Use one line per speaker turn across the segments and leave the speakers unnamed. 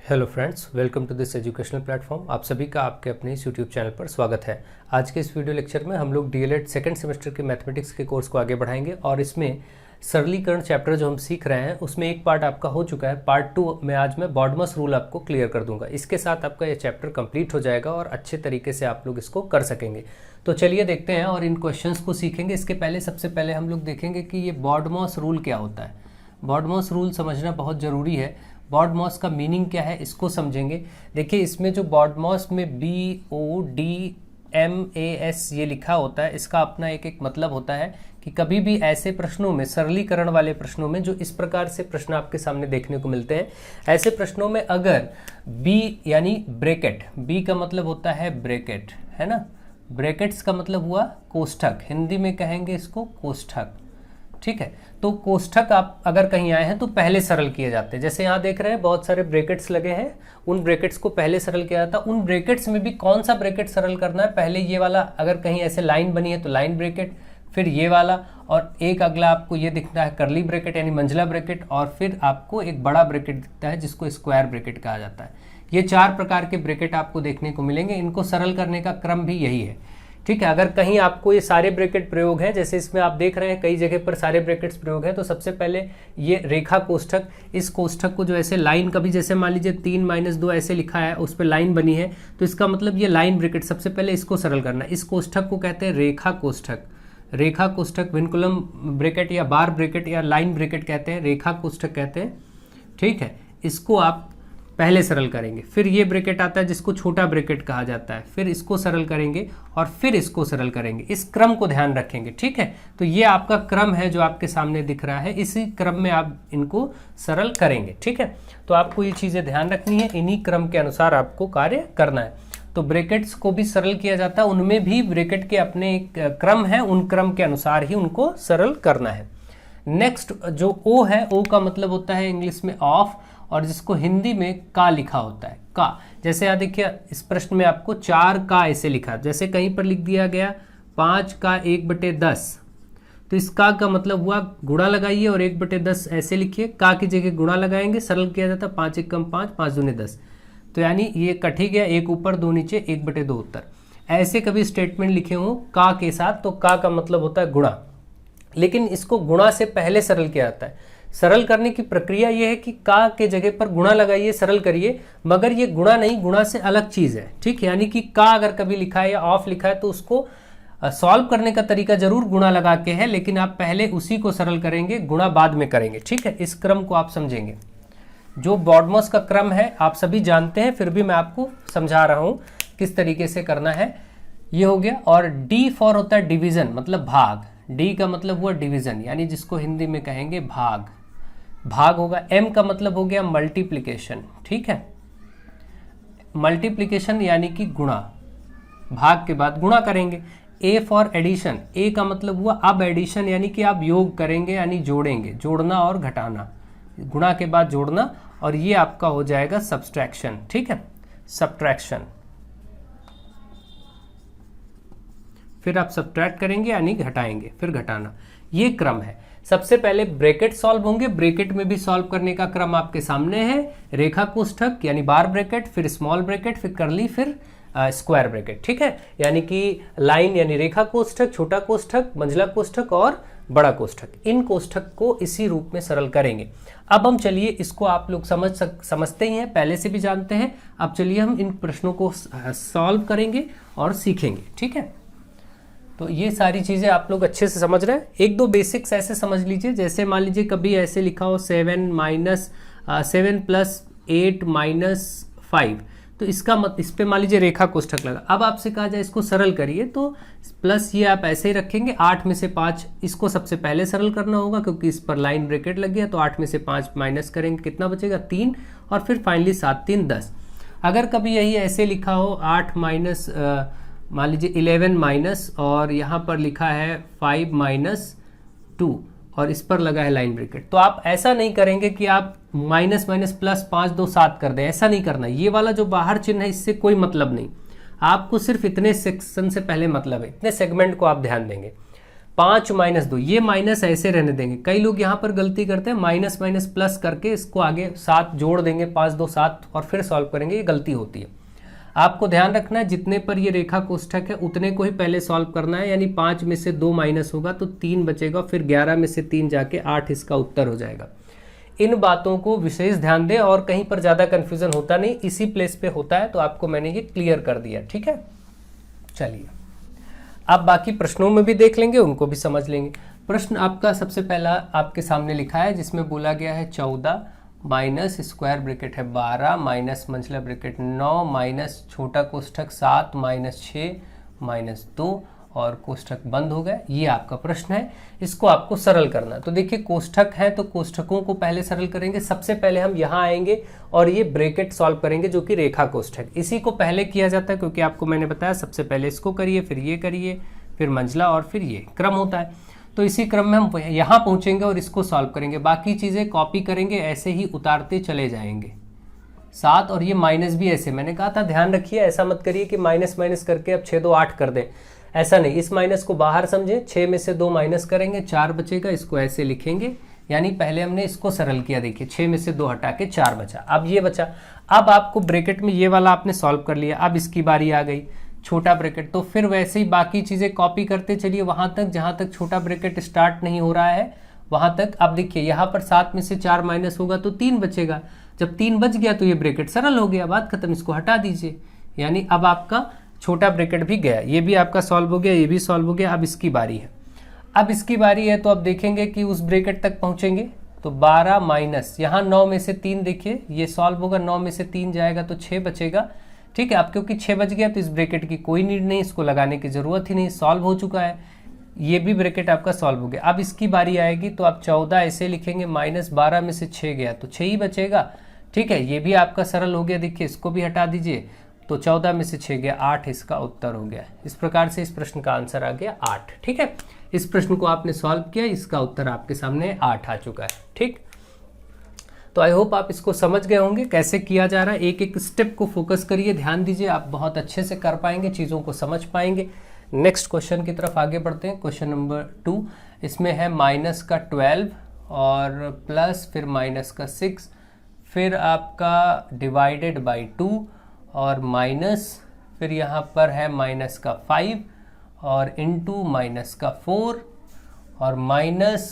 Hello friends, welcome to this educational platform. आप सभी का आपके अपने इस यूट्यूब चैनल पर स्वागत है। आज के इस वीडियो लेक्चर में हम लोग डीएलएड सेकंड सेमेस्टर के मैथमेटिक्स के कोर्स को आगे बढ़ाएंगे और इसमें सरलीकरण चैप्टर जो हम सीख रहे हैं उसमें एक पार्ट आपका हो चुका है। पार्ट 2 में आज मैं बॉडमस रूल आपको क्लियर कर दूंगा। इसके साथ आपका ये चैप्टर कंप्लीट हो जाएगा और अच्छे तरीके से आप लोग इसको कर सकेंगे। तो चलिए देखते हैं और इन क्वेश्चंस को सीखेंगे। इसके पहले सबसे पहले हम लोग देखेंगे कि ये बॉडमस रूल क्या होता है। बॉडमस रूल समझना बहुत ज़रूरी है। बॉडमॉस का मीनिंग क्या है इसको समझेंगे। देखिए, इसमें जो बॉडमॉस में BODMAS ये लिखा होता है, इसका अपना एक मतलब होता है कि कभी भी ऐसे प्रश्नों में, सरलीकरण वाले प्रश्नों में, जो इस प्रकार से प्रश्न आपके सामने देखने को मिलते हैं, ऐसे प्रश्नों में अगर B यानी ब्रैकेट, B का मतलब होता है ब्रैकेट, है ना। ब्रैकेट्स का मतलब हुआ कोष्ठक, हिंदी में कहेंगे इसको कोष्ठक, ठीक है। तो कोष्ठक आप अगर कहीं आए हैं तो पहले सरल किए जाते हैं। जैसे यहाँ देख रहे हैं बहुत सारे ब्रैकेट्स लगे हैं, उन ब्रैकेट्स को पहले सरल किया जाता है। उन ब्रैकेट्स में भी कौन सा ब्रैकेट सरल करना है, पहले ये वाला, अगर कहीं ऐसे लाइन बनी है तो लाइन ब्रैकेट, फिर ये वाला, और एक अगला आपको ये दिखता है कर्ली ब्रैकेट यानी मंझला ब्रैकेट, और फिर आपको एक बड़ा ब्रैकेट दिखता है जिसको स्क्वायर ब्रैकेट कहा जाता है। ये 4 प्रकार के ब्रैकेट आपको देखने को मिलेंगे। इनको सरल करने का क्रम भी यही है, ठीक है। अगर कहीं आपको ये सारे ब्रैकेट प्रयोग हैं, जैसे इसमें आप देख रहे हैं कई जगह पर सारे ब्रैकेट्स प्रयोग हैं, तो सबसे पहले ये रेखा कोष्ठक, इस कोष्ठक को जो ऐसे लाइन, कभी जैसे मान लीजिए 3 - 2 ऐसे लिखा है, उस पर लाइन बनी है, तो इसका मतलब ये लाइन ब्रैकेट, सबसे पहले इसको सरल करना है। इस कोष्ठक को कहते हैं रेखा कोष्ठक। रेखा कोष्ठक विनकुलम ब्रैकेट या बार ब्रैकेट या लाइन ब्रैकेट कहते हैं, रेखा कोष्ठक कहते हैं, ठीक है। इसको आप पहले सरल करेंगे। फिर ये ब्रैकेट आता है जिसको छोटा ब्रैकेट कहा जाता है, फिर इसको सरल करेंगे और फिर इसको सरल करेंगे। इस क्रम को ध्यान रखेंगे, ठीक है। तो ये आपका क्रम है जो आपके सामने दिख रहा है, इसी क्रम में आप इनको सरल करेंगे, ठीक है। तो आपको ये चीज़ें ध्यान रखनी है, इन्हीं क्रम के अनुसार आपको कार्य करना है। तो ब्रैकेट्स को भी सरल किया जाता है, उनमें भी ब्रैकेट के अपने एक क्रम है, उन क्रम के अनुसार ही उनको सरल करना है। नेक्स्ट जो O है, O का मतलब होता है इंग्लिश में ऑफ, और जिसको हिंदी में का लिखा होता है, का। जैसे यहाँ देखिए इस प्रश्न में आपको 4 का ऐसे लिखा, जैसे कहीं पर लिख दिया गया 5 का 1/10, तो इस का मतलब हुआ गुणा लगाइए और 1/10 ऐसे लिखिए। का की जगह गुणा लगाएंगे, सरल किया जाता है 5 × 1 = 5, 5 × 2 = 10। तो यानी ये कट ही गया, 1 ऊपर 2 नीचे, 1/2 उत्तर। ऐसे कभी स्टेटमेंट लिखे हों का के साथ, तो का मतलब होता है गुणा, लेकिन इसको गुणा से पहले सरल किया जाता है। सरल करने की प्रक्रिया यह है कि का के जगह पर गुणा लगाइए, सरल करिए, मगर ये गुणा नहीं, गुणा से अलग चीज़ है, ठीक। यानी कि का अगर कभी लिखा है या ऑफ लिखा है तो उसको सॉल्व करने का तरीका जरूर गुणा लगा के है, लेकिन आप पहले उसी को सरल करेंगे, गुणा बाद में करेंगे, ठीक है। इस क्रम को आप समझेंगे। जो बॉडमॉस का क्रम है आप सभी जानते हैं, फिर भी मैं आपको समझा रहा हूँ किस तरीके से करना है। ये हो गया। और डी फॉर होता है डिवीजन, मतलब भाग। डी का मतलब हुआ डिवीजन, यानी जिसको हिंदी में कहेंगे भाग, भाग होगा। एम का मतलब हो गया मल्टीप्लिकेशन, ठीक है। मल्टीप्लिकेशन यानी कि गुणा, भाग के बाद गुणा करेंगे। ए फॉर एडिशन, ए का मतलब हुआ अब एडिशन, यानी कि आप योग करेंगे यानी जोड़ेंगे, जोड़ना और घटाना, गुणा के बाद जोड़ना, और ये आपका हो जाएगा सब्सट्रैक्शन, ठीक है, सब्ट्रैक्शन। फिर आप सब्ट्रैक्ट करेंगे यानी घटाएंगे, फिर घटाना, ये क्रम है। सबसे पहले ब्रैकेट सॉल्व होंगे, ब्रैकेट में भी सॉल्व करने का क्रम आपके सामने है। रेखा कोष्ठक यानी बार ब्रैकेट, फिर स्मॉल ब्रैकेट, फिर कर्ली, फिर स्क्वायर ब्रैकेट, ठीक है। यानी कि लाइन यानी रेखा कोष्ठक, छोटा कोष्ठक, मंझला कोष्ठक और बड़ा कोष्ठक, इन कोष्ठक को इसी रूप में सरल करेंगे। अब हम चलिए इसको आप लोग समझते ही हैं, पहले से भी जानते हैं। अब चलिए हम इन प्रश्नों को सॉल्व करेंगे और सीखेंगे, ठीक है। तो ये सारी चीज़ें आप लोग अच्छे से समझ रहे हैं। 1-2 बेसिक्स ऐसे समझ लीजिए, जैसे मान लीजिए कभी ऐसे लिखा हो 7 + 8 - 5, तो इसका इस पे मान लीजिए रेखा कोष्ठक लगा। अब आपसे कहा जाए इसको सरल करिए, तो प्लस ये आप ऐसे ही रखेंगे। 8 में से 5 इसको सबसे पहले सरल करना होगा, क्योंकि इस पर लाइन ब्रैकेट लग गया, तो 8 में से 5 माइनस करेंगे, कितना बचेगा 3, और फिर फाइनली 7 × 3 = 10। अगर कभी यही ऐसे लिखा हो 8 माइनस मान लीजिए 11 माइनस, और यहाँ पर लिखा है 5 - 2, और इस पर लगा है लाइन ब्रैकेट, तो आप ऐसा नहीं करेंगे कि आप माइनस प्लस 5 2 7 कर दें, ऐसा नहीं करना। ये वाला जो बाहर चिन्ह है इससे कोई मतलब नहीं, आपको सिर्फ इतने सेक्शन से पहले मतलब है, इतने सेगमेंट को आप ध्यान देंगे। 5 माइनस 2, ये माइनस ऐसे रहने देंगे। कई लोग यहाँ पर गलती करते हैं, माइनस माइनस प्लस करके इसको आगे 7 जोड़ देंगे, 5 2 7 और फिर सॉल्व करेंगे, ये गलती होती है। आपको ध्यान रखना है जितने पर ये रेखा कोष्ठक है उतने को ही पहले सॉल्व करना है, यानी 5 में से 2 माइनस होगा तो 3 बचेगा, फिर 11 में से 3 जाके 8 इसका उत्तर हो जाएगा। इन बातों को विशेष ध्यान दें और कहीं पर ज़्यादा कन्फ्यूजन होता नहीं, इसी प्लेस पे होता है, तो आपको मैंने ये क्लियर कर दिया। ठीक है, चलिए अब बाकी प्रश्नों में भी देख लेंगे, उनको भी समझ लेंगे। प्रश्न आपका सबसे पहला आपके सामने लिखा है जिसमें बोला गया है 14 माइनस स्क्वायर ब्रैकेट है 12 माइनस मंझला ब्रैकेट 9 माइनस छोटा कोष्ठक 7 माइनस 6 माइनस 2 और कोष्ठक बंद हो गए। ये आपका प्रश्न है, इसको आपको सरल करना। तो देखिए कोष्ठक है तो कोष्ठकों को पहले सरल करेंगे। सबसे पहले हम यहाँ आएंगे और ये ब्रैकेट सॉल्व करेंगे जो कि रेखा कोष्ठक, इसी को पहले किया जाता है क्योंकि आपको मैंने बताया सबसे पहले इसको करिए, फिर ये करिए, फिर मंझला और फिर ये क्रम होता है। तो इसी क्रम में हम यहाँ पहुँचेंगे और इसको सॉल्व करेंगे, बाकी चीज़ें कॉपी करेंगे, ऐसे ही उतारते चले जाएंगे। 7 और ये माइनस भी ऐसे, मैंने कहा था ध्यान रखिए, ऐसा मत करिए कि माइनस माइनस करके अब 6 2 8 कर दें, ऐसा नहीं। इस माइनस को बाहर समझें, 6 में से 2 माइनस करेंगे 4 बचेगा, इसको ऐसे लिखेंगे, यानी पहले हमने इसको सरल किया। देखिए 6 में से 2 हटा के 4 बचा, अब ये बचा। अब आपको ब्रैकेट में ये वाला आपने सॉल्व कर लिया, अब इसकी बारी आ गई छोटा ब्रैकेट, तो फिर वैसे ही बाकी चीज़ें कॉपी करते चलिए वहाँ तक जहाँ तक छोटा ब्रैकेट स्टार्ट नहीं हो रहा है वहाँ तक। अब देखिए यहाँ पर 7 में से 4 माइनस होगा तो 3 बचेगा, जब 3 बच गया तो ये ब्रैकेट सरल हो गया, बात खत्म, इसको हटा दीजिए। यानी अब आपका छोटा ब्रैकेट भी गया, ये भी आपका सॉल्व हो गया, ये भी सॉल्व हो गया। अब इसकी बारी है, अब इसकी बारी है तो अब देखेंगे कि उस ब्रैकेट तक पहुँचेंगे। तो 12 माइनस यहाँ 9 में से 3, देखिए ये सॉल्व होगा, 9 में से 3 जाएगा तो 6 बचेगा। ठीक है, अब क्योंकि 6 बच गया तो इस ब्रैकेट की कोई नीड नहीं, इसको लगाने की ज़रूरत ही नहीं, सॉल्व हो चुका है, ये भी ब्रैकेट आपका सॉल्व हो गया। अब इसकी बारी आएगी तो आप 14 ऐसे लिखेंगे, माइनस 12 में से 6 गया तो 6 ही बचेगा। ठीक है, ये भी आपका सरल हो गया, देखिए इसको भी हटा दीजिए, तो 14 में से 6 गया 8, इसका उत्तर हो गया। इस प्रकार से इस प्रश्न का आंसर आ गया 8। ठीक है, इस प्रश्न को आपने सॉल्व किया, इसका उत्तर आपके सामने 8 आ चुका है। ठीक, तो आई होप आप इसको समझ गए होंगे कैसे किया जा रहा है। एक एक स्टेप को फोकस करिए, ध्यान दीजिए, आप बहुत अच्छे से कर पाएंगे, चीज़ों को समझ पाएंगे। नेक्स्ट क्वेश्चन की तरफ आगे बढ़ते हैं। क्वेश्चन नंबर 2, इसमें है माइनस का 12 और प्लस फिर माइनस का 6, फिर आपका डिवाइडेड बाई 2 और माइनस, फिर यहाँ पर है माइनस का 5 और इनटू माइनस का 4 और माइनस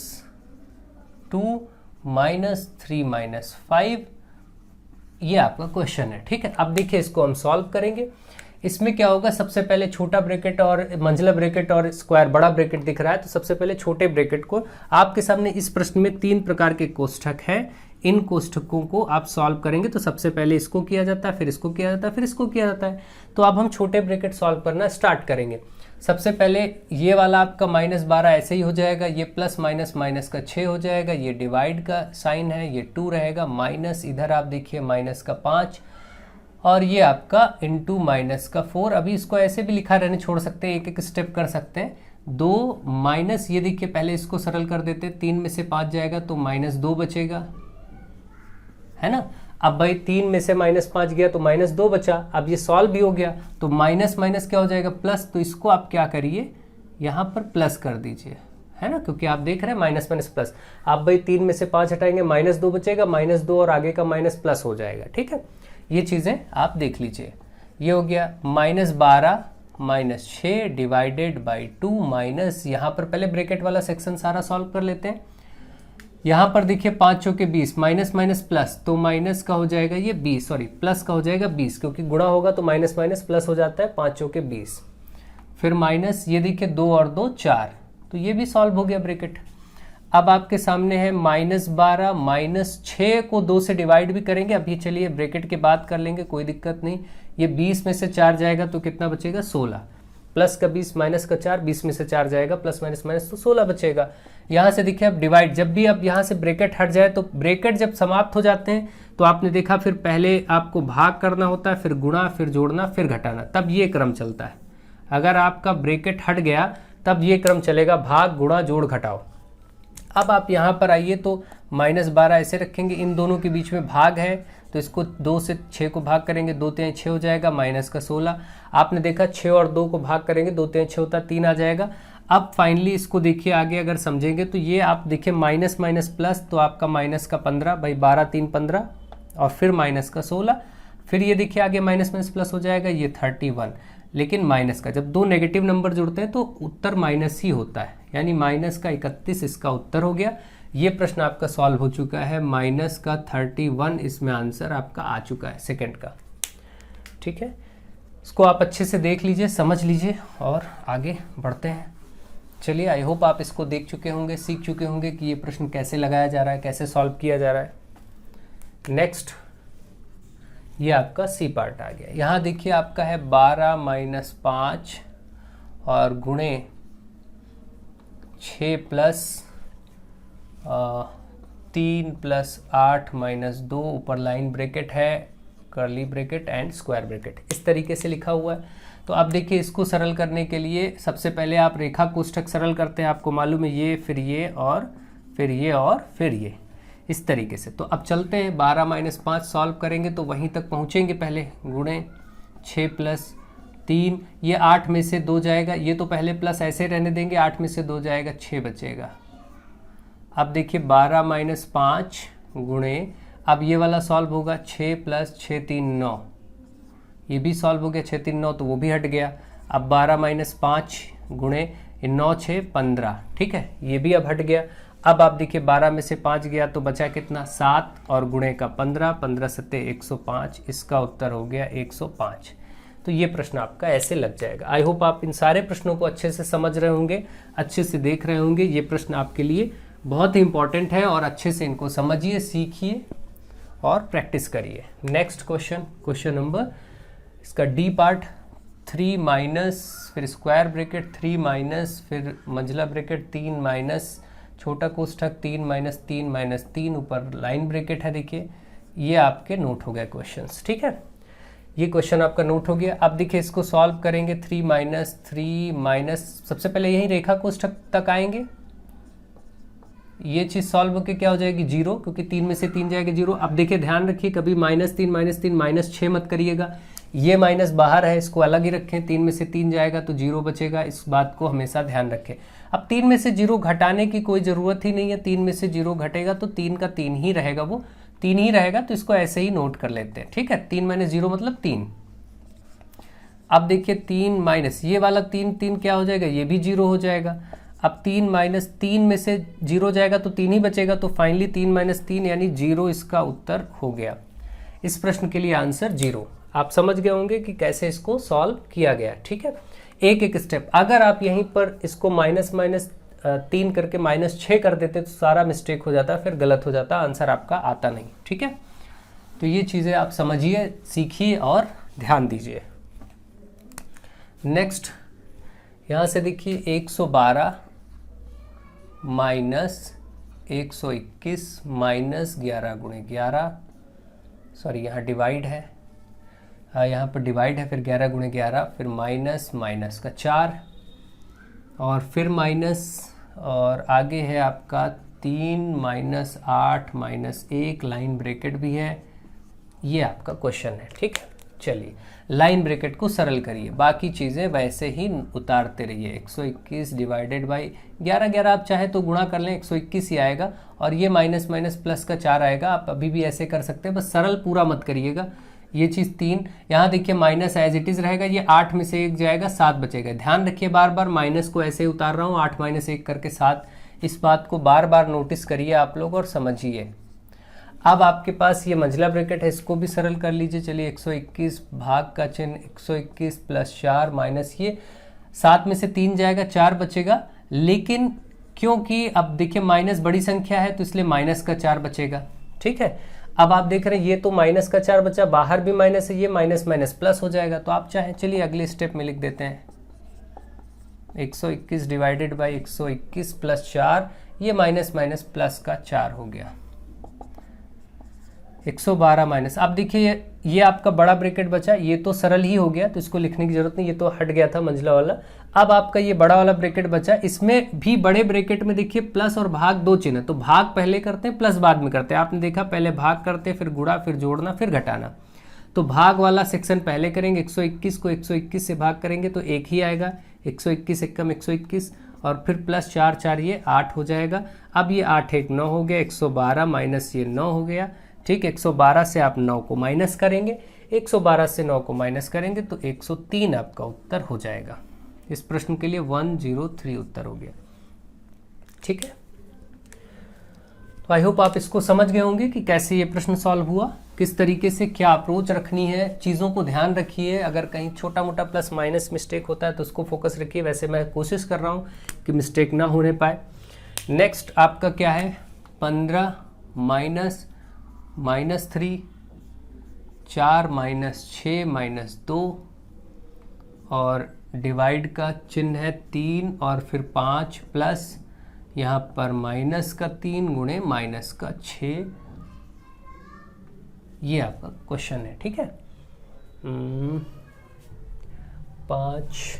2 माइनस 3 माइनस 5, ये आपका क्वेश्चन है। ठीक है, अब देखिए इसको हम सॉल्व करेंगे। इसमें क्या होगा, सबसे पहले छोटा ब्रैकेट और मंझला ब्रैकेट और स्क्वायर बड़ा ब्रैकेट दिख रहा है, तो सबसे पहले छोटे ब्रैकेट को आपके सामने इस प्रश्न में 3 प्रकार के कोष्ठक हैं, इन कोष्ठकों को आप सॉल्व करेंगे। तो सबसे पहले इसको किया जाता है, फिर इसको किया जाता है, फिर इसको किया जाता है। तो अब हम छोटे ब्रैकेट सॉल्व करना स्टार्ट करेंगे। सबसे पहले ये वाला आपका माइनस 12 ऐसे ही हो जाएगा, ये प्लस माइनस माइनस का 6 हो जाएगा, ये डिवाइड का साइन है, ये 2 रहेगा, माइनस इधर आप देखिए माइनस का 5 और ये आपका इनटू माइनस का 4। अभी इसको ऐसे भी लिखा रहने छोड़ सकते हैं, एक एक स्टेप कर सकते हैं। 2 माइनस, ये देखिए पहले इसको सरल कर देते हैं, 3 में से 5 जाएगा तो माइनस 2 बचेगा, है ना। अब भाई 3 में से माइनस 5 गया तो माइनस 2 बचा, अब ये सॉल्व भी हो गया, तो माइनस माइनस क्या हो जाएगा प्लस, तो इसको आप क्या करिए यहाँ पर प्लस कर दीजिए, है ना, क्योंकि आप देख रहे हैं माइनस माइनस प्लस। आप भाई 3 में से 5 हटाएंगे, माइनस 2 बचेगा, माइनस 2 और आगे का माइनस प्लस हो जाएगा। ठीक है, ये चीज़ें आप देख लीजिए। ये हो गया minus 12 minus 6 divided by 2 minus, यहाँ पर पहले ब्रैकेट वाला सेक्शन सारा सॉल्व कर लेते हैं। यहाँ पर देखिए 5 चौके 20, माइनस माइनस प्लस, तो माइनस का हो जाएगा ये 20, सॉरी प्लस का हो जाएगा 20, क्योंकि गुणा होगा तो माइनस माइनस प्लस हो जाता है, 5 चौके 20, फिर माइनस, ये देखिए 2 और 2 4, तो ये भी सॉल्व हो गया ब्रैकेट। अब आपके सामने है माइनस 12 माइनस 6 को 2 से डिवाइड भी करेंगे, अभी चलिए ब्रैकेट के बाद कर लेंगे, कोई दिक्कत नहीं। ये 20 में से 4 जाएगा तो कितना बचेगा 16, प्लस का 20 माइनस का 4, 20 में से 4 जाएगा प्लस माइनस माइनस तो 16 बचेगा। यहाँ से देखिए अब डिवाइड, जब भी अब यहाँ से ब्रैकेट हट जाए तो ब्रैकेट जब समाप्त हो जाते हैं तो आपने देखा फिर पहले आपको भाग करना होता है, फिर गुणा, फिर जोड़ना, फिर घटाना, तब ये क्रम चलता है। अगर आपका ब्रैकेट हट गया तब ये क्रम चलेगा, भाग गुणा जोड़ घटाओ। अब आप यहाँ पर आइए तो माइनस 12 ऐसे रखेंगे, इन दोनों के बीच में भाग है तो इसको 2 से 6 को भाग करेंगे, 2 3 6 हो जाएगा, माइनस का 16। आपने देखा 6 और 2 को भाग करेंगे, 2 3 6 होता 3 आ जाएगा। अब फाइनली इसको देखिए आगे अगर समझेंगे तो ये आप देखिए माइनस माइनस प्लस, तो आपका माइनस का 15 भाई 12 3 15 और फिर माइनस का 16, फिर ये देखिए आगे माइनस माइनस प्लस हो जाएगा ये 31, लेकिन माइनस का जब दो नेगेटिव नंबर जुड़ते हैं तो उत्तर माइनस ही होता है, यानी माइनस का 31 इसका उत्तर हो गया। ये प्रश्न आपका सॉल्व हो चुका है, माइनस का 31 इसमें आंसर आपका आ चुका है सेकंड का। ठीक है, इसको आप अच्छे से देख लीजिए, समझ लीजिए और आगे बढ़ते हैं। चलिए, आई होप आप इसको देख चुके होंगे, सीख चुके होंगे कि ये प्रश्न कैसे लगाया जा रहा है, कैसे सॉल्व किया जा रहा है। नेक्स्ट, ये आपका सी पार्ट आ गया। यहाँ देखिए आपका है 12 माइनस 5 और गुणे 6 प्लस 3 प्लस 8 माइनस 2, ऊपर लाइन ब्रैकेट है, curly bracket and square bracket, इस तरीके से लिखा हुआ है। तो आप देखिए इसको सरल करने के लिए सबसे पहले आप रेखा कोष्ठक सरल करते हैं, आपको मालूम है ये, फिर ये और फिर ये और फिर ये, इस तरीके से। तो अब चलते हैं 12 माइनस 5 सॉल्व करेंगे तो वहीं तक पहुँचेंगे पहले, गुणे 6 प्लस 3, ये 8 में से 2 जाएगा, ये तो पहले प्लस ऐसे रहने देंगे, 8 में से 2 जाएगा 6 बचेगा। अब देखिए 12 माइनस 5 गुणे, अब ये वाला सॉल्व होगा 6 प्लस 6 3 9, ये भी सॉल्व हो गया 6 3 9, तो वो भी हट गया। अब 12 माइनस 5 गुणे 9 6 15, ठीक है, ये भी अब हट गया। अब आप देखिए 12 में से 5 गया तो बचा कितना 7 और गुणे का 15, 15 सत्ते 105, इसका उत्तर हो गया 105। तो ये प्रश्न आपका ऐसे लग जाएगा। आई होप आप इन सारे प्रश्नों को अच्छे से समझ रहे होंगे, अच्छे से देख रहे होंगे। ये प्रश्न आपके लिए बहुत ही इंपॉर्टेंट है और अच्छे से इनको समझिए, सीखिए और प्रैक्टिस करिए। नेक्स्ट क्वेश्चन, क्वेश्चन नंबर इसका डी पार्ट, 3 माइनस फिर स्क्वायर ब्रैकेट 3 माइनस फिर मंझला ब्रैकेट 3 माइनस छोटा कोष्ठक 3 माइनस 3 माइनस 3, ऊपर लाइन ब्रैकेट है। देखिए ये आपके नोट हो गए क्वेश्चंस, ठीक है, ये क्वेश्चन आपका नोट हो गया। अब देखिए इसको सॉल्व करेंगे, 3 माइनस सबसे पहले यही रेखा कोष्ठक तक आएंगे, ये चीज़ सॉल्व होकर क्या हो जाएगी 0, क्योंकि 3 में से 3 जाएगा 0। अब देखिए ध्यान रखिए कभी -3 माइनस 6 मत करिएगा, ये माइनस बाहर है, इसको अलग ही रखें, 3 में से 3 जाएगा तो 0 बचेगा, इस बात को हमेशा ध्यान रखें। अब 3 में से 0 घटाने की कोई ज़रूरत ही नहीं है, 3 में से 0 घटेगा तो 3 का 3 ही रहेगा, वो 3 ही रहेगा, तो इसको ऐसे ही नोट कर लेते हैं, ठीक है। 3 माइनस 0 मतलब 3। अब देखिए 3 माइनस ये वाला 3 क्या हो जाएगा, ये भी 0 हो जाएगा। अब 3 माइनस 3 में से 0 जाएगा तो 3 ही बचेगा, तो फाइनली 3 माइनस 3 यानी 0 इसका उत्तर हो गया। इस प्रश्न के लिए आंसर 0। आप समझ गए होंगे कि कैसे इसको सॉल्व किया गया, ठीक है, एक एक स्टेप। अगर आप यहीं पर इसको माइनस 3 करके -6 कर देते तो सारा मिस्टेक हो जाता, फिर गलत हो जाता, आंसर आपका आता नहीं, ठीक है। तो ये चीज़ें आप समझिए, सीखिए और ध्यान दीजिए। नेक्स्ट, यहाँ से देखिए 112 माइनस 121 माइनस 11 गुणे 11, सॉरी यहाँ डिवाइड है, यहाँ पर डिवाइड है, फिर 11 गुणे 11, फिर माइनस माइनस का 4 और फिर माइनस, और आगे है आपका 3 माइनस 8 माइनस 1, लाइन ब्रैकेट भी है। ये आपका क्वेश्चन है, ठीक है। चलिए लाइन ब्रैकेट को सरल करिए, बाकी चीज़ें वैसे ही उतारते रहिए। 121 डिवाइडेड बाई 11 आप चाहे तो गुणा कर लें, 121 ही आएगा, और ये माइनस माइनस प्लस का 4 आएगा। आप अभी भी ऐसे कर सकते हैं, बस सरल पूरा मत करिएगा। ये चीज़ 3, यहाँ देखिए माइनस एज इट इज़ रहेगा, ये 8 में से 1 जाएगा 7 बचेगा। ध्यान रखिए बार बार माइनस को ऐसे उतार रहा हूँ, 8 माइनस 1 करके 7, इस बात को बार बार नोटिस करिए आप लोग और समझिए। अब आपके पास ये मंझला ब्रैकेट है, इसको भी सरल कर लीजिए। चलिए 121 भाग का चिन्ह 121 प्लस 4 माइनस ये 7 में से 3 जाएगा 4 बचेगा, लेकिन क्योंकि अब देखिए माइनस बड़ी संख्या है तो इसलिए माइनस का 4 बचेगा, ठीक है। अब आप देख रहे हैं ये तो माइनस का 4 बचा, बाहर भी माइनस है, ये माइनस माइनस प्लस हो जाएगा। तो आप चाहें, चलिए अगले स्टेप में लिख देते हैं 121 डिवाइडेड बाई 121 प्लस 4, ये माइनस माइनस प्लस का 4 हो गया। 112 माइनस, अब देखिए ये आपका बड़ा ब्रैकेट बचा, ये तो सरल ही हो गया तो इसको लिखने की जरूरत नहीं, ये तो हट गया था मंझला वाला। अब आपका ये बड़ा वाला ब्रैकेट बचा, इसमें भी बड़े ब्रैकेट में देखिए प्लस और भाग 2 चिन्ह, तो भाग पहले करते हैं, प्लस बाद में करते हैं। आपने देखा पहले भाग करते हैं, फिर गुणा, फिर जोड़ना, फिर घटाना। तो भाग वाला सेक्शन पहले करेंगे, 121 को 121 से भाग करेंगे तो 1 ही आएगा, 121 एकम 121, और फिर प्लस 4 4 ये 8 हो जाएगा। अब ये 8 1 9 हो गया, 112 माइनस ये 9 हो गया। ठीक, 112 से आप 9 को माइनस करेंगे, 112 से 9 को माइनस करेंगे तो 103 आपका उत्तर हो जाएगा। इस प्रश्न के लिए 103 उत्तर हो गया। ठीक है, तो आई होप आप इसको समझ गए होंगे कि कैसे ये प्रश्न सॉल्व हुआ, किस तरीके से क्या अप्रोच रखनी है। चीज़ों को ध्यान रखिए, अगर कहीं छोटा मोटा प्लस माइनस मिस्टेक होता है तो उसको फोकस रखिए। वैसे मैं कोशिश कर रहा हूँ कि मिस्टेक ना होने पाए। नेक्स्ट आपका क्या है, 15 माइनस -3, 4 माइनस 6 माइनस 2 और डिवाइड का चिन्ह है 3 और फिर 5 प्लस यहाँ पर माइनस का 3 गुणे माइनस का 6। ये आपका क्वेश्चन है। ठीक है, 5।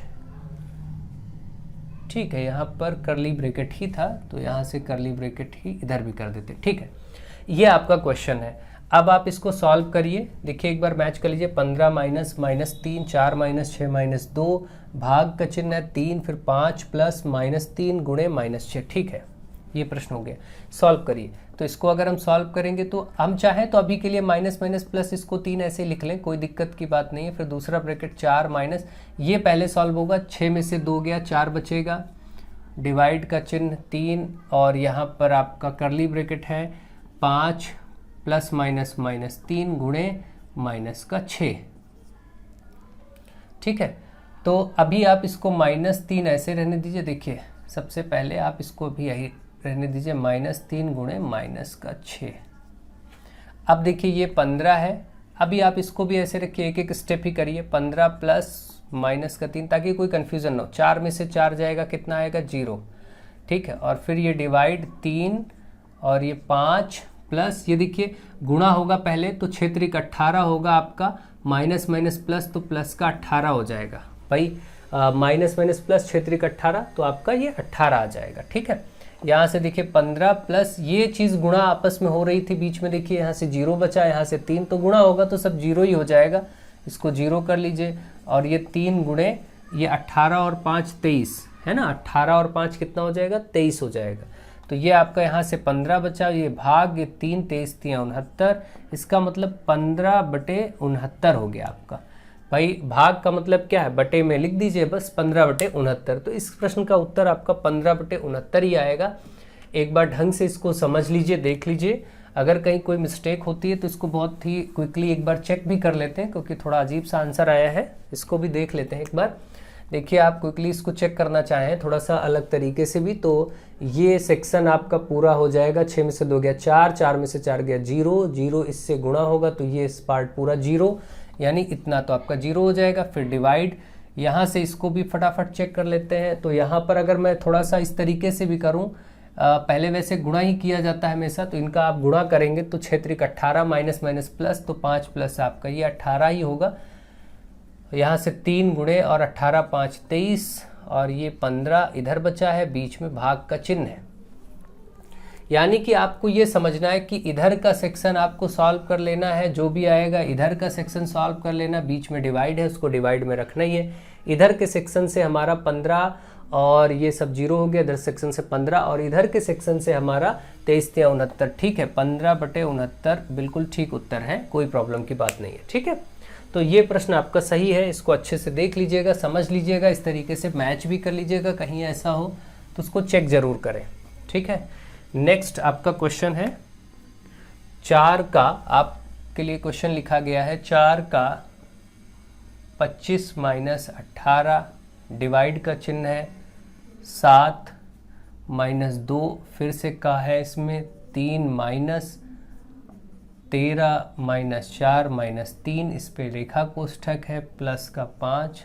ठीक है, यहाँ पर करली ब्रैकेट ही था तो यहाँ से करली ब्रैकेट ही इधर भी कर देते। ठीक है, ये आपका क्वेश्चन है। अब आप इसको सॉल्व करिए, देखिए एक बार मैच कर लीजिए। 15 माइनस -3, 4 माइनस 6 माइनस 2, भाग का चिन्ह है 3, फिर 5 प्लस -3 गुणे -6। ठीक है, ये प्रश्न हो गया। सॉल्व करिए, तो इसको अगर हम सॉल्व करेंगे तो हम चाहें तो अभी के लिए माइनस माइनस प्लस इसको 3 ऐसे लिख लें, कोई दिक्कत की बात नहीं है। फिर दूसरा ब्रैकेट 4 माइनस, ये पहले सॉल्व होगा, 6 में से 2 गया, 4 बचेगा, डिवाइड का चिन्ह 3 और यहाँ पर आपका करली ब्रैकेट है 5 प्लस माइनस -3 गुणे माइनस का 6। ठीक है, तो अभी आप इसको -3 ऐसे रहने दीजिए। देखिए सबसे पहले आप इसको भी यही रहने दीजिए, -3 गुणे माइनस का 6। अब देखिए ये 15 है, अभी आप इसको भी ऐसे रखिए, एक एक स्टेप ही करिए। 15 प्लस माइनस का 3, ताकि कोई कंफ्यूजन ना हो। 4 में से 4 जाएगा, कितना आएगा, 0। ठीक है, और फिर ये डिवाइड 3 और ये 5 प्लस, ये देखिए गुणा होगा पहले तो क्षेत्रिक 18 होगा आपका, माइनस माइनस प्लस तो प्लस का 18 हो जाएगा भाई। माइनस माइनस प्लस क्षेत्रिक 18 तो आपका ये 18 आ जाएगा। ठीक है, यहाँ से देखिए 15 प्लस ये चीज़ गुणा आपस में हो रही थी बीच में, देखिए यहाँ से 0 बचा, यहाँ से 3 तो गुणा होगा तो सब 0 ही हो जाएगा। इसको 0 कर लीजिए और ये 3 गुणे ये 18 और 5 23 है ना, 18 और 5 कितना हो जाएगा, 23 हो जाएगा। तो ये आपका यहाँ से 15 बचा, ये भाग, ये 3 23 3 69, इसका मतलब 15/69 हो गया आपका। भाई भाग का मतलब क्या है, बटे में लिख दीजिए बस, 15/69। तो इस प्रश्न का उत्तर आपका 15/69 ही आएगा। एक बार ढंग से इसको समझ लीजिए, देख लीजिए। अगर कहीं कोई मिस्टेक होती है तो इसको बहुत ही क्विकली एक बार चेक भी कर लेते हैं, क्योंकि थोड़ा अजीब सा आंसर आया है, इसको भी देख लेते हैं एक बार। देखिए आप क्विकली इसको चेक करना चाहें थोड़ा सा अलग तरीके से भी, तो ये सेक्शन आपका पूरा हो जाएगा। 6 में से 2 गया 4, 4 में से 4 गया 0, 0 इससे गुणा होगा तो ये इस पार्ट पूरा 0, यानी इतना तो आपका 0 हो जाएगा। फिर डिवाइड, यहाँ से इसको भी फटाफट चेक कर लेते हैं। तो यहाँ पर अगर मैं थोड़ा सा इस तरीके से भी करूँ, पहले वैसे गुणा ही किया जाता है हमेशा, तो इनका आप गुणा करेंगे तो क्षेत्रिक 18 माइनस माइनस प्लस, तो 5 प्लस आपका ये 18 ही होगा। यहाँ से 3 गुणे और 18 5 23 और ये 15 इधर बचा है, बीच में भाग का चिन्ह है। यानी कि आपको ये समझना है कि इधर का सेक्शन आपको सॉल्व कर लेना है, जो भी आएगा इधर का सेक्शन सॉल्व कर लेना, बीच में डिवाइड है उसको डिवाइड में रखना ही है। इधर के सेक्शन से हमारा 15 और ये सब 0 हो गया, इधर सेक्शन से 15 और इधर के सेक्शन से हमारा 23 या 69। ठीक है, 15/69 बिल्कुल ठीक उत्तर है, कोई प्रॉब्लम की बात नहीं है। ठीक है, तो ये प्रश्न आपका सही है, इसको अच्छे से देख लीजिएगा, समझ लीजिएगा, इस तरीके से मैच भी कर लीजिएगा, कहीं ऐसा हो तो उसको चेक जरूर करें। ठीक है, नेक्स्ट आपका क्वेश्चन है 4 का, आपके लिए क्वेश्चन लिखा गया है 4 का 25 माइनस 18, डिवाइड का चिन्ह है 7 माइनस 2, फिर से का है इसमें 3 माइनस 13 माइनस 4 माइनस 3, इस पे रेखा कोष्ठक है, प्लस का 5।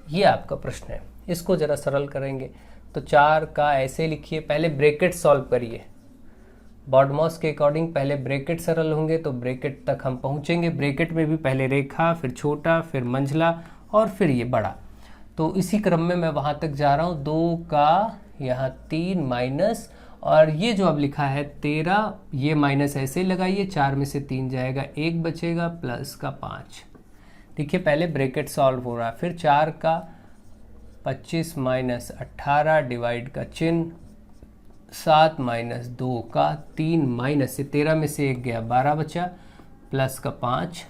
ये आपका प्रश्न है, इसको जरा सरल करेंगे तो 4 का ऐसे लिखिए, पहले ब्रैकेट सॉल्व करिए। बॉडमॉस के अकॉर्डिंग पहले ब्रैकेट सरल होंगे तो ब्रैकेट तक हम पहुंचेंगे। ब्रैकेट में भी पहले रेखा, फिर छोटा, फिर मंझला और फिर ये बड़ा, तो इसी क्रम में मैं वहां तक जा रहा हूँ। 2 का यहाँ 3 माइनस, और ये जो अब लिखा है 13, ये माइनस ऐसे लगाइए, 4 में से 3 जाएगा, 1 बचेगा, प्लस का 5। देखिए पहले ब्रैकेट सॉल्व हो रहा है, फिर 4 का 25 माइनस 18 डिवाइड का चिन्ह 7 माइनस 2 का 3 माइनस से 13 में से 1 गया 12 बचा प्लस का 5।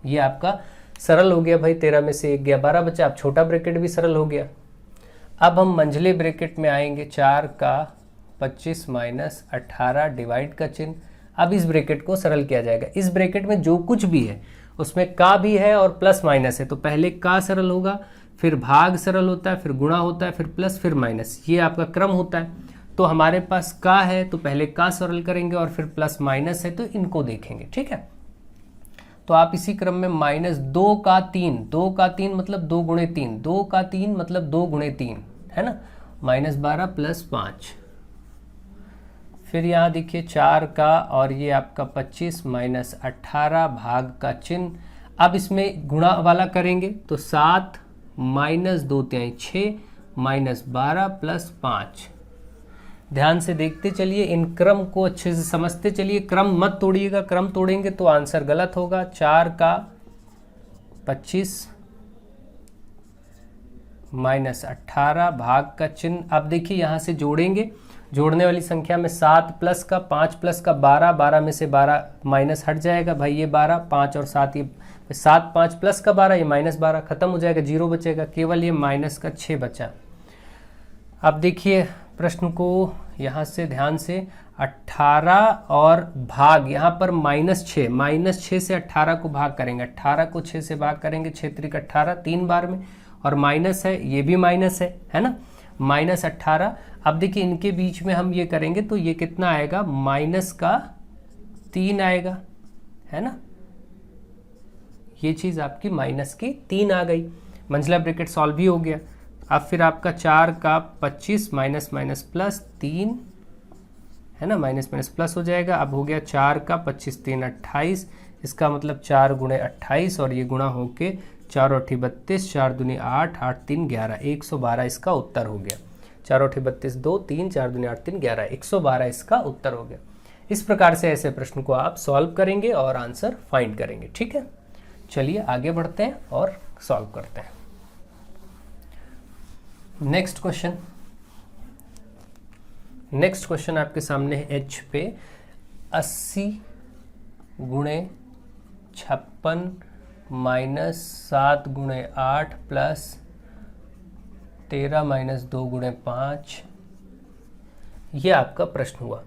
ये आपका सरल हो गया भाई, 13 में से 1 गया 12 बचा। अब छोटा ब्रैकेट भी सरल हो गया। अब हम मंझले ब्रैकेट में आएंगे, 4 का 25 माइनस 18 डिवाइड का चिन्ह। अब इस ब्रैकेट को सरल किया जाएगा। इस ब्रैकेट में जो कुछ भी है उसमें का भी है और प्लस माइनस है, तो पहले का सरल होगा, फिर भाग सरल होता है, फिर गुणा होता है, फिर प्लस, फिर माइनस, ये आपका क्रम होता है। तो हमारे पास का है तो पहले का सरल करेंगे और फिर प्लस माइनस है तो इनको देखेंगे, ठीक है। तो आप इसी क्रम में माइनस 2 का 3, 2 का 3 मतलब 2 गुणे 3, 2 का 3 मतलब 2 गुणे 3 है ना, माइनस 12 प्लस 5। फिर यहाँ देखिए 4 का और ये आपका 25 माइनस 18 भाग का चिन्ह। अब इसमें गुणा वाला करेंगे तो 7 माइनस 2 तिहाई 6 माइनस 12 प्लस 5। ध्यान से देखते चलिए, इन क्रम को अच्छे से समझते चलिए, क्रम मत तोड़िएगा, क्रम तोड़ेंगे तो आंसर गलत होगा। 4 का 25 माइनस 18 भाग का चिन्ह। अब देखिए यहाँ से जोड़ेंगे, जोड़ने वाली संख्या में 7 प्लस का 5 प्लस का 12, 12 में से 12 माइनस हट जाएगा भाई, ये 12, 5 और 7, ये 7 5 प्लस का 12, ये माइनस 12 खत्म हो जाएगा, 0 बचेगा, केवल ये माइनस का 6 बचा। अब देखिए प्रश्न को यहाँ से ध्यान से, 18 और भाग, यहाँ पर -6, -6 से 18 को भाग करेंगे, 18 को 6 से भाग करेंगे, 6 त्रिक 18 3 बार में, और माइनस है, ये भी माइनस है ना, माइनस 18। अब देखिए इनके बीच में हम ये करेंगे तो ये कितना आएगा, माइनस का 3 आएगा, है ना, ये चीज़ आपकी माइनस की 3 आ गई। मंझला ब्रैकेट सॉल्व भी हो गया। अब फिर आपका 4 का 25 माइनस माइनस प्लस 3 है ना, माइनस माइनस प्लस हो जाएगा। अब हो गया 4 का 25 3 28, इसका मतलब 4 गुणे 28 और ये गुणा होके 4 और 32, 4 दूनी 8, 8 3 11, 112 इसका उत्तर हो गया। 4 और 32 2 3, 4 दूनी 8 3 11, 112 इसका उत्तर हो गया। इस प्रकार से ऐसे प्रश्न को आप सॉल्व करेंगे और आंसर फाइंड करेंगे, ठीक है। चलिए आगे बढ़ते हैं और सॉल्व करते हैं। नेक्स्ट क्वेश्चन आपके सामने है एच पे, 80 गुणे 56 माइनस 7 गुणे 8 प्लस 13 माइनस 2 गुणे 5, ये आपका प्रश्न हुआ।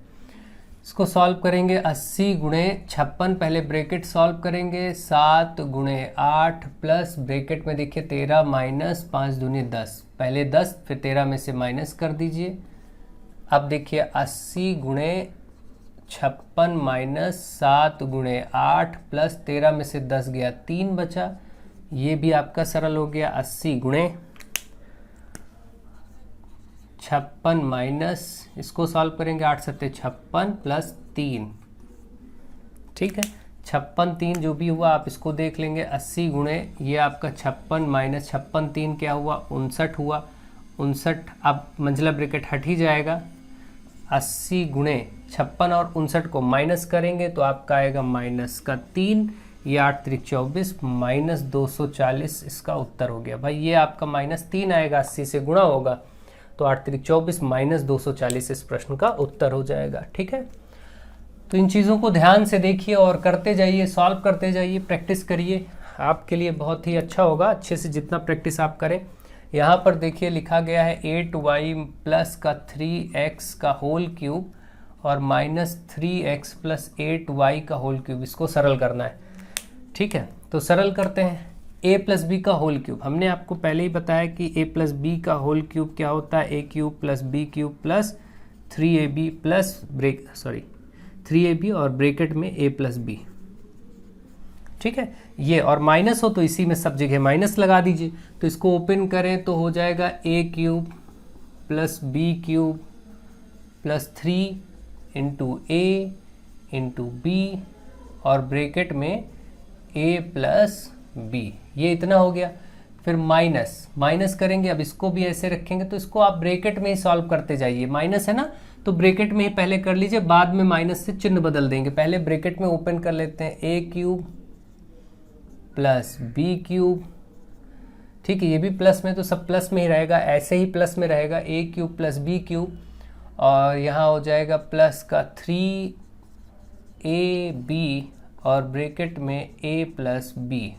इसको सॉल्व करेंगे, 80 गुणे 56, पहले ब्रैकेट सॉल्व करेंगे, 7 गुणे 8 प्लस ब्रैकेट में देखिए 13 माइनस 5 दूनी 10, पहले 10 फिर 13 में से माइनस कर दीजिए। अब देखिए 80 गुणे 56 माइनस 7 गुणे 8 प्लस 13 में से 10 गया 3 बचा, ये भी आपका सरल हो गया। 80 गुणे 56 माइनस, इसको सॉल्व करेंगे, 8 सत्ते 56 प्लस 3, ठीक है, 56 3 जो भी हुआ आप इसको देख लेंगे। 80 गुणे ये आपका 56 माइनस 56 3 क्या हुआ, 59 हुआ, 59। अब मंझला ब्रैकेट हट ही जाएगा। 80 गुणे 56 और 59 को माइनस करेंगे तो आपका आएगा माइनस का 3, ये 8 त्रिक 24 माइनस 240 इसका उत्तर हो गया। भाई ये आपका -3 आएगा, 80 से गुणा होगा तो 8 त्रिक 24 माइनस 240 इस प्रश्न का उत्तर हो जाएगा, ठीक है। तो इन चीज़ों को ध्यान से देखिए और करते जाइए, सॉल्व करते जाइए, प्रैक्टिस करिए, आपके लिए बहुत ही अच्छा होगा। अच्छे से जितना प्रैक्टिस आप करें। यहाँ पर देखिए लिखा गया है 8y प्लस का 3x का होल क्यूब और माइनस 3x प्लस 8y का होल क्यूब, इसको सरल करना है, ठीक है। तो सरल करते हैं। a प्लस बी का होल क्यूब, हमने आपको पहले ही बताया कि a प्लस बी का होल क्यूब क्या होता है, a cube plus b cube plus 3ab plus 3ab और ब्रैकेट में a प्लस बी, ठीक है। ये और माइनस हो तो इसी में सब जगह माइनस लगा दीजिए। तो इसको ओपन करें तो हो जाएगा a cube plus b cube plus 3 into a into b और ब्रैकेट में a प्लस b, ये इतना हो गया। फिर माइनस करेंगे, अब इसको भी ऐसे रखेंगे तो इसको आप ब्रैकेट में ही सॉल्व करते जाइए। माइनस है ना तो ब्रैकेट में ही पहले कर लीजिए, बाद में माइनस से चिन्ह बदल देंगे। पहले ब्रैकेट में ओपन कर लेते हैं, a cube plus b cube, ठीक है, ये भी प्लस में, तो सब प्लस में ही रहेगा, ऐसे ही प्लस में रहेगा, ए क्यूब प्लस बी क्यूब, और यहाँ हो जाएगा प्लस का 3ab और ब्रैकेट में a प्लस बी।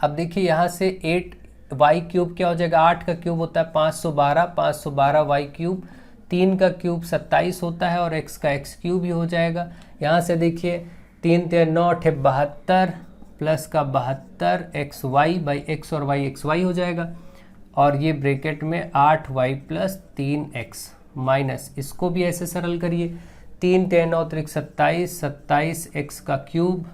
अब देखिए यहाँ से 8y क्यूब क्या हो जाएगा, 8 का क्यूब होता है 512, 512y क्यूब, 3 का क्यूब 27 होता है और x का x क्यूब ही हो जाएगा। यहाँ से देखिए 3 3 9 8 72 प्लस का 72 xy बाई x और y xy हो जाएगा, और ये ब्रैकेट में 8y प्लस 3x माइनस, इसको भी ऐसे सरल करिए, 3 3 9 27, 27 x का क्यूब,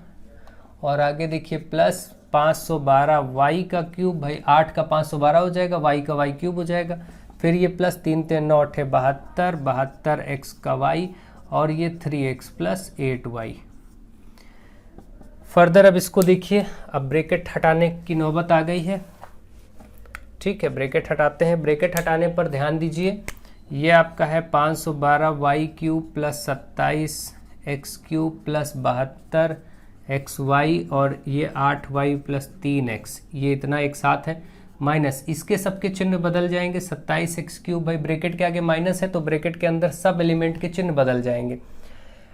और आगे देखिए प्लस 512y का क्यूब, भाई 8 का 512 हो जाएगा, y का y क्यूब हो जाएगा, फिर ये प्लस 3 3 9 8 72, 72 x का y, और ये 3x प्लस 8y। फर्दर अब इसको देखिए, अब ब्रैकेट हटाने की नौबत आ गई है। ठीक है, ब्रैकेट हटाते हैं। ब्रैकेट हटाने पर ध्यान दीजिए, ये आपका है 512y cube plus 27 x cube plus 72 xy, और ये 8y प्लस 3x, ये इतना एक साथ है, माइनस इसके सबके चिन्ह बदल जाएंगे, 27 x क्यूब, भाई ब्रैकेट के आगे माइनस है तो ब्रैकेट के अंदर सब एलिमेंट के चिन्ह बदल जाएंगे।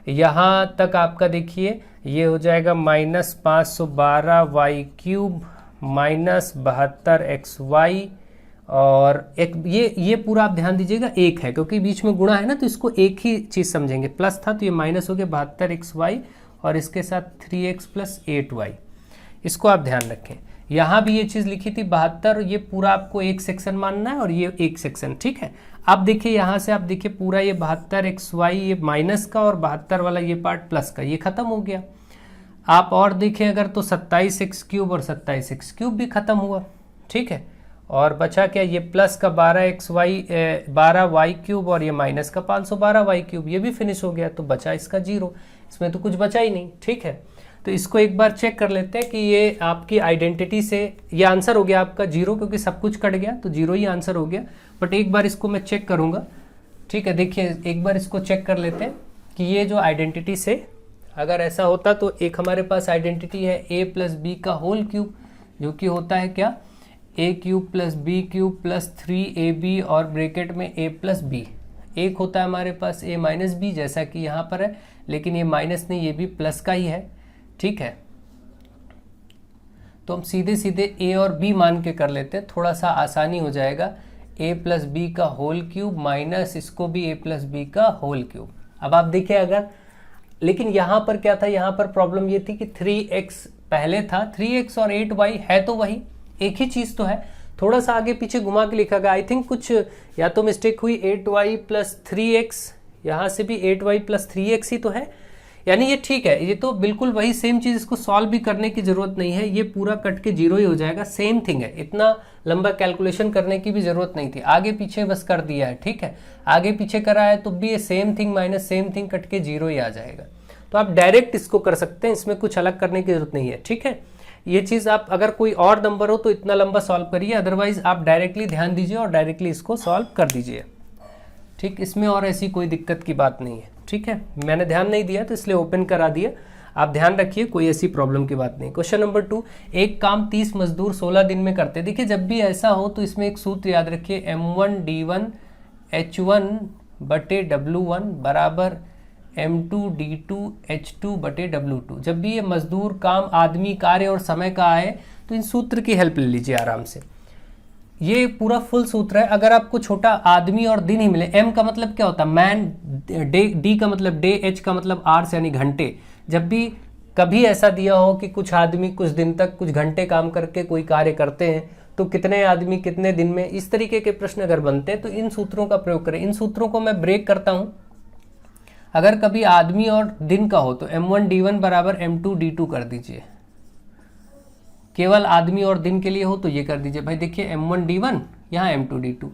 यहाँ तक आपका देखिए ये हो जाएगा minus 512y cube minus 72 xy, और एक ये पूरा आप ध्यान दीजिएगा एक है, क्योंकि बीच में गुणा है ना, तो इसको एक ही चीज़ समझेंगे, प्लस था तो ये माइनस हो गया 72 xy, और इसके साथ 3x प्लस 8y, इसको आप ध्यान रखें। यहाँ भी ये चीज़ लिखी थी 72, ये पूरा आपको एक सेक्शन मानना है और ये एक सेक्शन, ठीक है। अब देखिए यहाँ से आप देखिए पूरा ये 72 xy ये माइनस का, और 72 वाला ये पार्ट प्लस का, ये खत्म हो गया। आप और देखें अगर तो 27 x क्यूब और 27 x क्यूब भी खत्म हुआ, ठीक है, और बचा क्या, ये प्लस का 12y क्यूब, और ये माइनस का 512y क्यूब, ये भी फिनिश हो गया, तो बचा इसका 0, इसमें तो कुछ बचा ही नहीं, ठीक है। तो इसको एक बार चेक कर लेते हैं कि ये आपकी आइडेंटिटी से ये आंसर हो गया आपका 0, क्योंकि सब कुछ कट गया तो 0 ही आंसर हो गया, बट एक बार इसको मैं चेक करूँगा, ठीक है। देखिए एक बार इसको चेक कर लेते हैं कि ये जो आइडेंटिटी से अगर ऐसा होता, तो एक हमारे पास आइडेंटिटी है a प्लस बी का होल क्यूब, जो कि होता है क्या, a cube plus B cube plus 3ab और ब्रैकेट में a प्लस बी। एक होता है हमारे पास a माइनस बी, जैसा कि यहाँ पर है, लेकिन ये माइनस नहीं, ये भी प्लस का ही है, ठीक है। तो हम सीधे सीधे a और b मान के कर लेते हैं, थोड़ा सा आसानी हो जाएगा, a प्लस बी का होल क्यूब माइनस इसको भी a प्लस बी का होल क्यूब। अब आप देखिए अगर, लेकिन यहाँ पर क्या था, यहाँ पर प्रॉब्लम ये थी कि 3x पहले था, 3x और 8y है तो वही, एक ही चीज़ तो है, थोड़ा सा आगे पीछे घुमा के लिखा गया, आई थिंक कुछ या तो मिस्टेक हुई, 8y प्लस 3x, यहाँ से भी 8y प्लस 3x ही तो है, यानी ये ठीक है, ये तो बिल्कुल वही सेम चीज़, इसको सॉल्व भी करने की ज़रूरत नहीं है, ये पूरा कट के 0 ही हो जाएगा, सेम थिंग है, इतना लंबा कैलकुलेशन करने की भी ज़रूरत नहीं थी, आगे पीछे बस कर दिया है, ठीक है। आगे पीछे करा है तो भी ये same thing minus same thing cut के 0 ही आ जाएगा, तो आप डायरेक्ट इसको कर सकते हैं, इसमें कुछ अलग करने की ज़रूरत नहीं है, ठीक है। ये चीज़ आप अगर कोई और नंबर हो तो इतना लंबा सॉल्व करिए, अदरवाइज आप डायरेक्टली ध्यान दीजिए और डायरेक्टली इसको सॉल्व कर दीजिए, ठीक। इसमें और ऐसी कोई दिक्कत की बात नहीं है, ठीक है। मैंने ध्यान नहीं दिया तो इसलिए ओपन करा दिया, आप ध्यान रखिए, कोई ऐसी प्रॉब्लम की बात नहीं। क्वेश्चन नंबर 2, एक काम 30 मजदूर 16 दिन में करते। देखिए जब भी ऐसा हो तो इसमें एक सूत्र याद रखिए, m1d1 h1 बटे w1 बराबर m2d2 h2 बटे w2। जब भी ये मजदूर, काम, आदमी, कार्य और समय का आए तो इन सूत्र की हेल्प ले लीजिए आराम से। ये पूरा फुल सूत्र है। अगर आपको छोटा आदमी और दिन ही मिले, m का मतलब क्या होता है, मैन, d का मतलब डे, h का मतलब आवर्स यानी घंटे। जब भी कभी ऐसा दिया हो कि कुछ आदमी कुछ दिन तक कुछ घंटे काम करके कोई कार्य करते हैं, तो कितने आदमी कितने दिन में, इस तरीके के प्रश्न अगर बनते हैं तो इन सूत्रों का प्रयोग करें। इन सूत्रों को मैं ब्रेक करता हूं। अगर कभी आदमी और दिन का हो तो m1d1 बराबर m2d2 कर दीजिए। केवल आदमी और दिन के लिए हो तो ये कर दीजिए। भाई देखिए m1d1 यहाँ m2d2।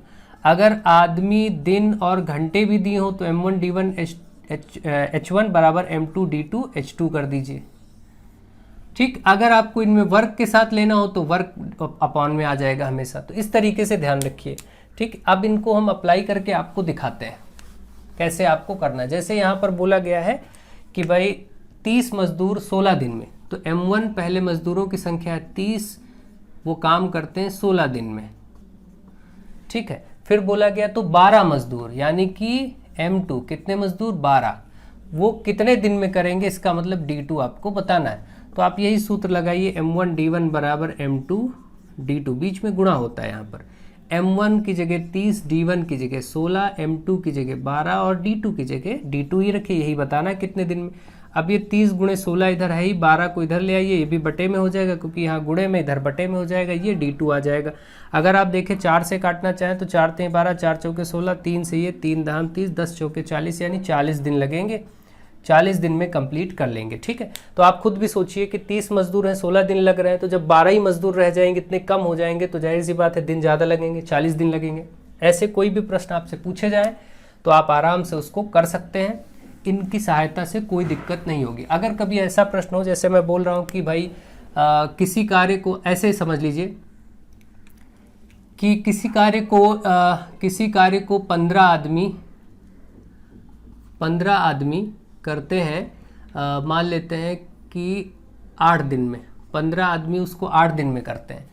अगर आदमी, दिन और घंटे भी दिए हो तो m1d1 h1 बराबर m2d2 h2 कर दीजिए। ठीक, अगर आपको इनमें वर्क के साथ लेना हो तो वर्क अपॉन में आ जाएगा हमेशा। तो इस तरीके से ध्यान रखिए। ठीक, अब इनको हम अप्लाई करके आपको दिखाते हैं कैसे आपको करना है। जैसे यहाँ पर बोला गया है कि भाई 30 मजदूर 16 दिन में, तो m1 पहले मजदूरों की संख्या है 30 वो काम करते हैं 16 दिन में, ठीक है। फिर बोला गया तो 12 मजदूर यानी कि M2 कितने मजदूर 12, वो कितने दिन में करेंगे, इसका मतलब D2 आपको बताना है। तो आप यही सूत्र लगाइए, M1 D1 बराबर M2 D2, बीच में गुणा होता है यहाँ पर, M1 की जगह 30, D1 की जगह 16, M2 की जगह 12 और D2 की जगह D2 ही रखिए, यही बताना है कितने दिन में। अब ये 30 गुणे 16 इधर है ही, 12 को इधर ले आइए, ये भी बटे में हो जाएगा क्योंकि यहाँ गुणे में इधर बटे में हो जाएगा, ये D2 आ जाएगा। अगर आप देखें 4 से काटना चाहें तो 4 तें 12, 4 चौके 16, 3 से ये 3 दाम 30, 10 चौके 40 यानी 40 दिन लगेंगे, 40 दिन में कंप्लीट कर लेंगे, ठीक है। तो आप खुद भी सोचिए कि 30 मजदूर हैं, 16 दिन लग रहे हैं, तो जब 12 ही मजदूर रह जाएंगे, इतने कम हो जाएंगे, तो जाहिर सी बात है दिन ज़्यादा लगेंगे, 40 दिन लगेंगे। ऐसे कोई भी प्रश्न आपसे पूछे जाए तो आप आराम से उसको कर सकते हैं, इनकी सहायता से कोई दिक्कत नहीं होगी। अगर कभी ऐसा प्रश्न हो, जैसे मैं बोल रहा हूँ कि भाई किसी कार्य को ऐसे समझ लीजिए कि किसी कार्य को 15 आदमी करते हैं, मान लेते हैं कि 8 दिन में, 15 आदमी उसको 8 दिन में करते हैं।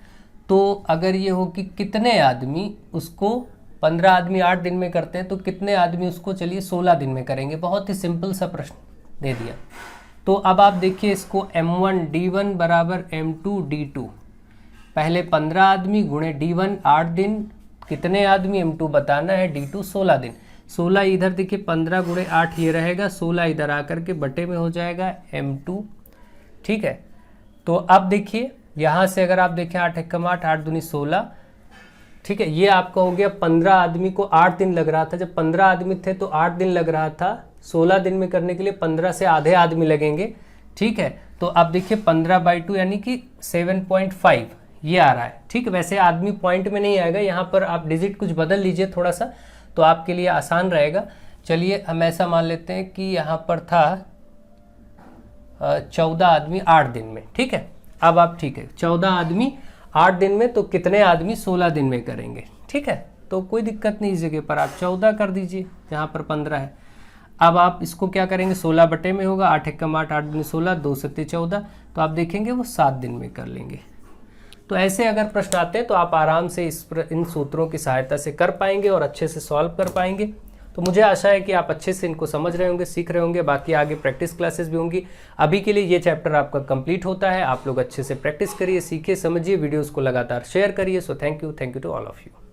तो अगर ये हो कि कितने आदमी उसको 15 आदमी 8 दिन में करते हैं, तो कितने आदमी उसको चलिए 16 दिन में करेंगे। बहुत ही सिंपल सा प्रश्न दे दिया। तो अब आप देखिए इसको, M1 D1 बराबर M2 D2, पहले 15 आदमी गुणे D1 8 दिन, कितने आदमी M2 बताना है, D2 16 दिन। 16 इधर देखिए 15 गुणे 8 ये रहेगा, 16 इधर आकर के बटे में हो जाएगा M2, ठीक है। तो अब देखिए यहाँ से अगर आप देखें 8 एकम 8, 8 दूनी 16, ठीक है। ये आपका हो गया 15 आदमी को 8 दिन लग रहा था, जब 15 आदमी थे तो 8 दिन लग रहा था, 16 दिन में करने के लिए 15 से आधे आदमी लगेंगे, ठीक है। तो अब देखिए 15/2 यानी कि 7.5 ये आ रहा है, ठीक है। वैसे आदमी पॉइंट में नहीं आएगा, यहाँ पर आप डिजिट कुछ बदल लीजिए थोड़ा सा, तो आपके लिए आसान रहेगा। चलिए हम ऐसा मान लेते हैं कि यहाँ पर था 14 आदमी 8 दिन में, ठीक है। अब आप ठीक है 14 आदमी 8 दिन में, तो कितने आदमी 16 दिन में करेंगे, ठीक है। तो कोई दिक्कत नहीं, इस जगह पर आप 14 कर दीजिए जहाँ पर 15 है। अब आप इसको क्या करेंगे, 16 बटे में होगा, 8 एकम 8, 8 दूनी 16, 2 सत्ते 14, तो आप देखेंगे वो 7 दिन में कर लेंगे। तो ऐसे अगर प्रश्न आते हैं तो आप आराम से इन सूत्रों की सहायता से कर पाएंगे और अच्छे से सॉल्व कर पाएंगे। तो मुझे आशा है कि आप अच्छे से इनको समझ रहे होंगे, सीख रहे होंगे। बाकी आगे प्रैक्टिस क्लासेस भी होंगी। अभी के लिए ये चैप्टर आपका कंप्लीट होता है। आप लोग अच्छे से प्रैक्टिस करिए, सीखिए, समझिए, वीडियोस को लगातार शेयर करिए। So thank you to all of you.